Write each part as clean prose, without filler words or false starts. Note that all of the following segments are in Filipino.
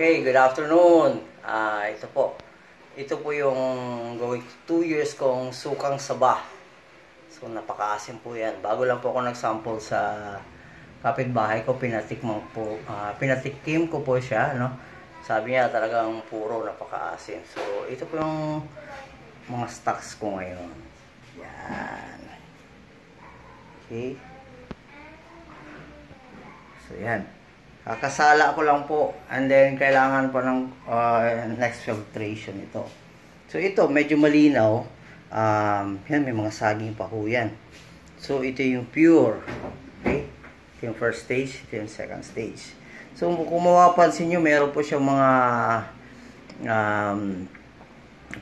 Okay, good afternoon. Ito po. Ito po yung going 2 years kong sukang saba. So, napakaasim po yan. Bago lang po ako nag-sample sa kapitbahay ko, pinatikim ko po siya, no? Sabi niya talagang puro napakaasim. So, ito po yung mga stocks ko ngayon. Yan. Okay. So, yan. Kakasala ko lang po, and then kailangan pa ng next filtration ito. So ito medyo malinaw. Yan, may mga saging pa po yan. So ito yung pure. Okay? Ito yung first stage, ito yung second stage. So kung mapapansin nyo, meron po siyang mga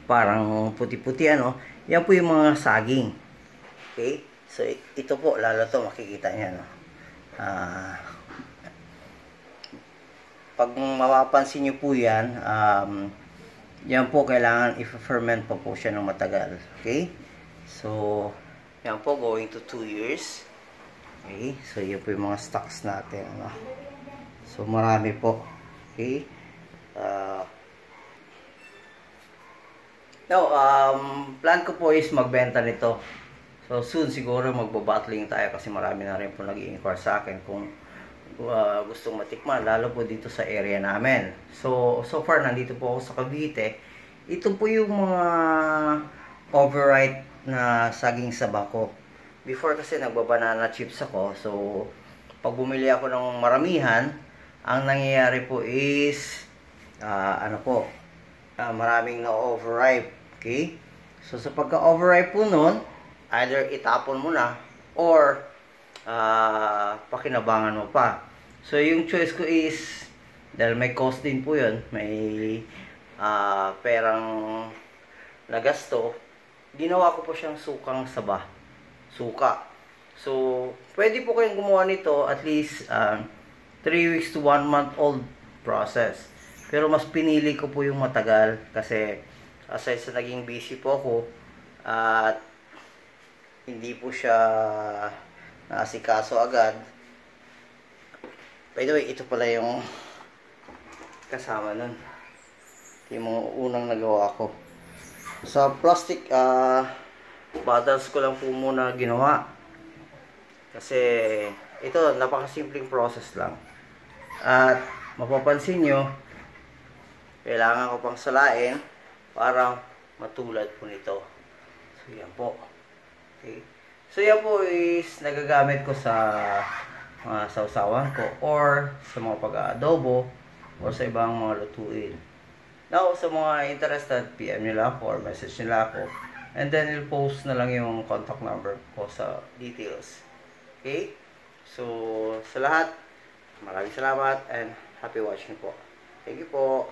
parang puti-puti ano. Yan po yung mga saging. Okay? So ito po, lalo to makikita nyo, no? Pag mapapansin nyo po yan, yan po kailangan i-ferment pa po siya ng matagal. Okay? So, yan po going to 2 years. Okay? So, yan po yung mga stocks natin. Ano? So, marami po. Okay? Now, plan ko po is magbenta nito. So, soon siguro magbabattling tayo kasi marami na rin po nag-i-inquire sa akin kung gustong matikman, lalo po dito sa area namin. So far nandito po ako sa Cavite. Ito po yung mga overripe na saging saba ko. Before kasi nagbabanana chips ako. So pag bumili ako ng maramihan, ang nangyayari po is maraming na overripe. Okay? So sa pagka-overripe po nun, either itapon mo na or pakinabangan mo pa. So, yung choice ko is, dahil may cost din po yun, may perang nagasto, ginawa ko po siyang sukang saba. Suka. So, pwede po kayong gumawa nito at least 3 weeks to 1 month old process. Pero mas pinili ko po yung matagal kasi aside sa naging busy po ako at hindi po siya naasikaso agad. By the way, ito pala yung kasama nun. Yung mga unang nagawa ko. Sa plastic bottles ko lang po muna ginawa. Kasi ito, napakasimpleng process lang. At mapapansin nyo, kailangan ko pang salain para matulad po nito. So yan po. Okay. So yan po is nagagamit ko sa mga sausawan ko or sa mga pag-aadobo or sa ibang mga lutuin. Now, sa mga interested, PM nila ako or message nila ako, and then I'll post na lang yung contact number ko sa details. Okay? So, sa lahat, maraming salamat and happy watching po. Thank you po.